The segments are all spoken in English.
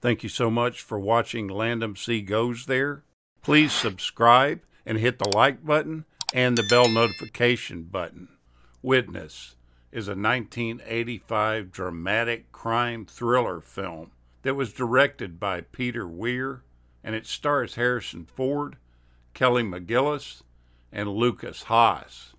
Thank you so much for watching Landumc Goes There. Please subscribe and hit the like button and the bell notification button. Witness is a 1985 dramatic crime thriller film that was directed by Peter Weir, and it stars Harrison Ford, Kelly McGillis, and Lucas Haas.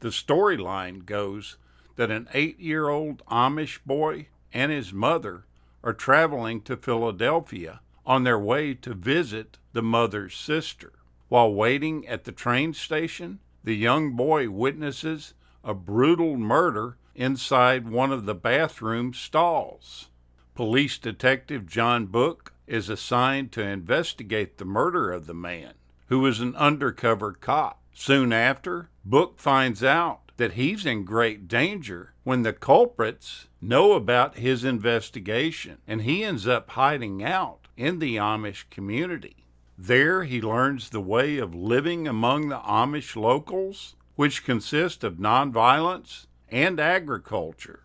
The storyline goes that an 8-year-old Amish boy and his mother are traveling to Philadelphia on their way to visit the mother's sister. While waiting at the train station, the young boy witnesses a brutal murder inside one of the bathroom stalls. Police Detective John Book is assigned to investigate the murder of the man, who is an undercover cop. Soon after, Book finds out that he's in great danger when the culprits know about his investigation, and he ends up hiding out in the Amish community. There he learns the way of living among the Amish locals, which consist of nonviolence and agriculture.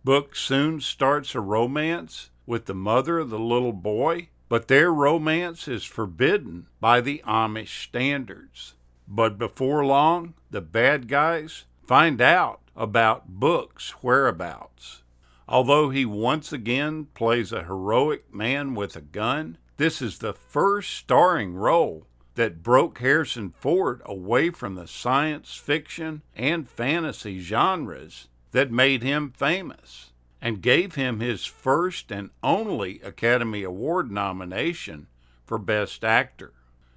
Book soon starts a romance with the mother of the little boy, but their romance is forbidden by the Amish standards. But before long, the bad guys find out about Book's whereabouts. Although he once again plays a heroic man with a gun, this is the first starring role that broke Harrison Ford away from the science fiction and fantasy genres that made him famous, and gave him his first and only Academy Award nomination for Best Actor.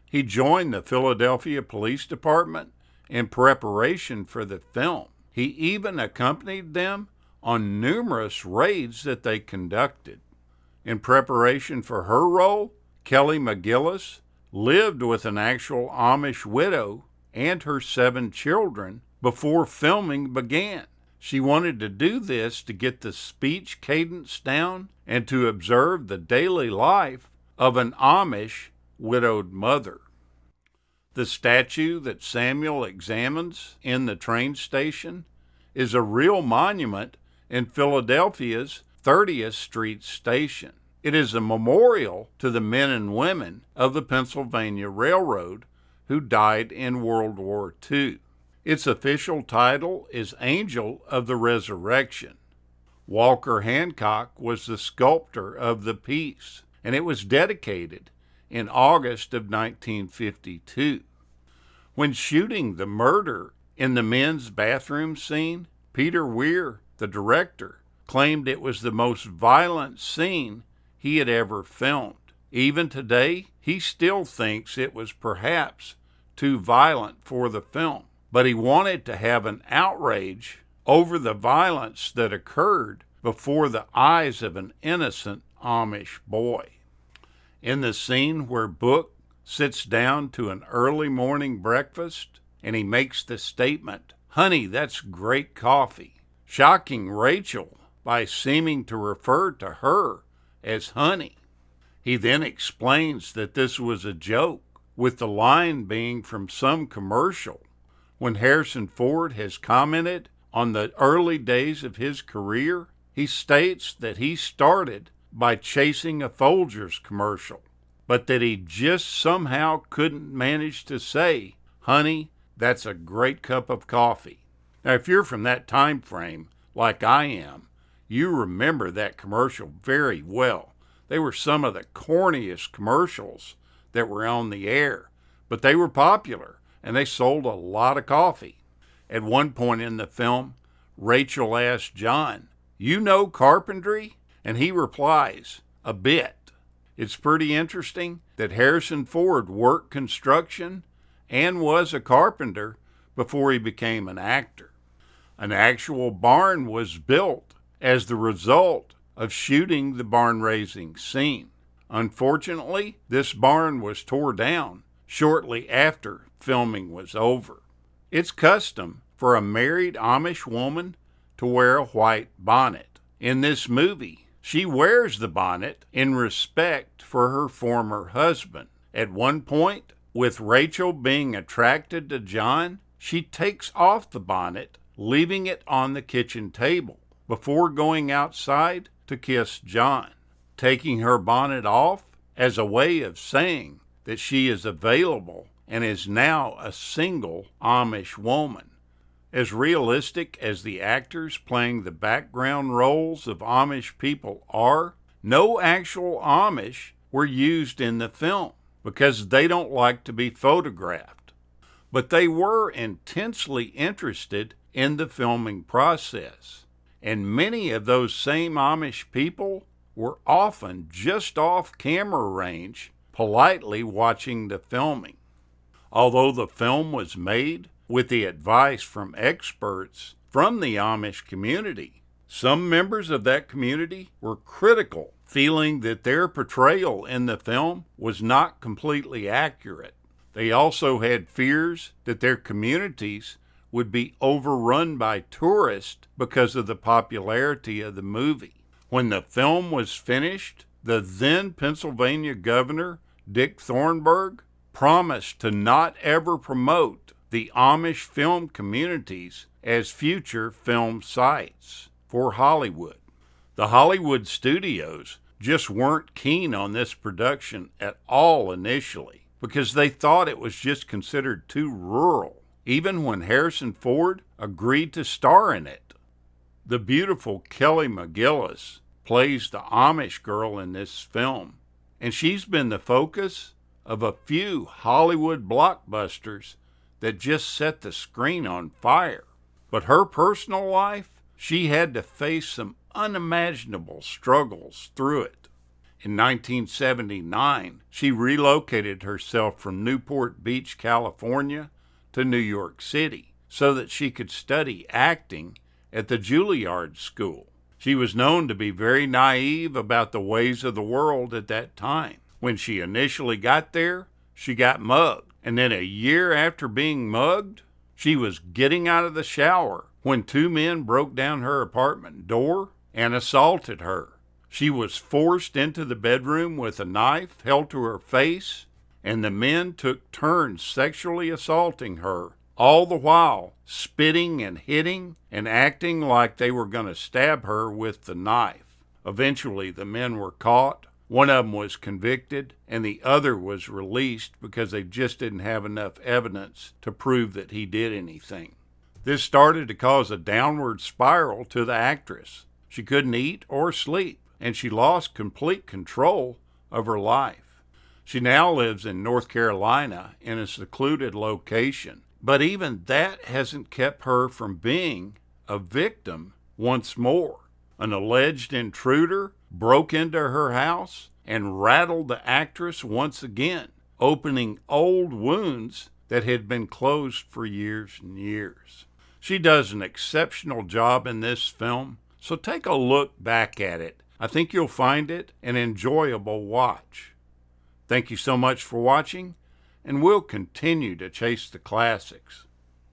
He joined the Philadelphia Police Department in preparation for the film. He even accompanied them on numerous raids that they conducted. In preparation for her role, Kelly McGillis lived with an actual Amish widow and her 7 children before filming began. She wanted to do this to get the speech cadence down and to observe the daily life of an Amish widowed mother. The statue that Samuel examines in the train station is a real monument in Philadelphia's 30th Street station. It is a memorial to the men and women of the Pennsylvania Railroad who died in World War II. Its official title is Angel of the Resurrection. Walker Hancock was the sculptor of the piece, and it was dedicated in August of 1952. When shooting the murder in the men's bathroom scene, Peter Weir, the director, claimed it was the most violent scene he had ever filmed. Even today, he still thinks it was perhaps too violent for the film, but he wanted to have an outrage over the violence that occurred before the eyes of an innocent Amish boy. In the scene where Book sits down to an early morning breakfast and he makes the statement, "Honey, that's great coffee," shocking Rachel by seeming to refer to her as honey. He then explains that this was a joke, with the line being from some commercial, when Harrison Ford has commented on the early days of his career. He states that he started by chasing a Folgers commercial, but that he just somehow couldn't manage to say, "Honey, that's a great cup of coffee." Now, if you're from that time frame, like I am, you remember that commercial very well. They were some of the corniest commercials that were on the air, but they were popular, and they sold a lot of coffee. At one point in the film, Rachel asked John, "You know carpentry?" And he replies, "A bit." It's pretty interesting that Harrison Ford worked construction and was a carpenter before he became an actor. An actual barn was built as the result of shooting the barn-raising scene. Unfortunately, this barn was tore down shortly after filming was over. It's custom for a married Amish woman to wear a white bonnet. In this movie, she wears the bonnet in respect for her former husband. At one point, with Rachel being attracted to John, she takes off the bonnet, leaving it on the kitchen table, before going outside to kiss John. taking her bonnet off as a way of saying that she is available and is now a single Amish woman. As realistic as the actors playing the background roles of Amish people are, no actual Amish were used in the film because they don't like to be photographed. But they were intensely interested in the filming process, and many of those same Amish people were often just off camera range, politely watching the filming. Although the film was made with the advice from experts from the Amish community, some members of that community were critical, feeling that their portrayal in the film was not completely accurate. They also had fears that their communities would be overrun by tourists because of the popularity of the movie. When the film was finished, the then Pennsylvania governor, Dick Thornburgh, promised to not ever promote the Amish film communities as future film sites for Hollywood. The Hollywood studios just weren't keen on this production at all initially because they thought it was just considered too rural, even when Harrison Ford agreed to star in it. The beautiful Kelly McGillis plays the Amish girl in this film, and she's been the focus of a few Hollywood blockbusters that just set the screen on fire. But her personal life, she had to face some unimaginable struggles through it. In 1979, she relocated herself from Newport Beach, California, to New York City so that she could study acting at the Juilliard School. She was known to be very naive about the ways of the world at that time. When she initially got there, she got mugged. And then a year after being mugged, she was getting out of the shower when two men broke down her apartment door and assaulted her. She was forced into the bedroom with a knife held to her face, and the men took turns sexually assaulting her, all the while spitting and hitting and acting like they were going to stab her with the knife. Eventually, the men were caught. One of them was convicted, and the other was released because they just didn't have enough evidence to prove that he did anything. This started to cause a downward spiral to the actress. She couldn't eat or sleep, and she lost complete control of her life. She now lives in North Carolina in a secluded location, but even that hasn't kept her from being a victim once more. An alleged intruder broke into her house and rattled the actress once again, opening old wounds that had been closed for years and years. She does an exceptional job in this film, so take a look back at it. I think you'll find it an enjoyable watch. Thank you so much for watching, and we'll continue to chase the classics.